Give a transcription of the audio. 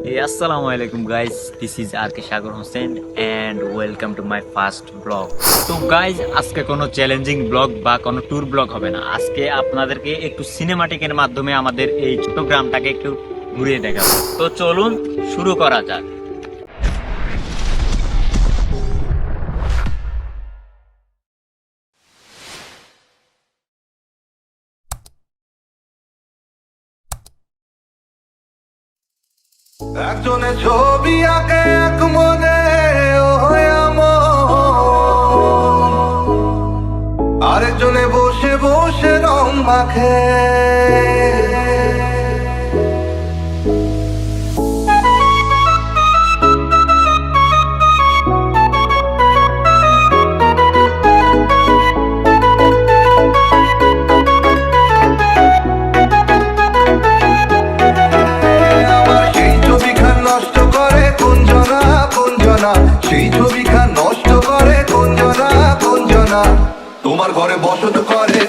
Hey, assalamu alaikum guys, this is RK Sagar Hussain and welcome to my first vlog. তো guys আজকে কোনো challenging blog বা কোনো tour blog হবে না। আজকে আপনাদেরকে একটু সিনেমাটিকের মাধ্যমে আমাদের এই ছোট গ্রামটাকে একটু ঘুরিয়ে দেখাবো। তো চলুন শুরু করা যাক। একজনে ছবি আঁকে এক মনে আরেকজনে বসে বসে রং মাখে। সেই ছবিখান নষ্ট করে কোন জনা তোমার ঘরে বসত করে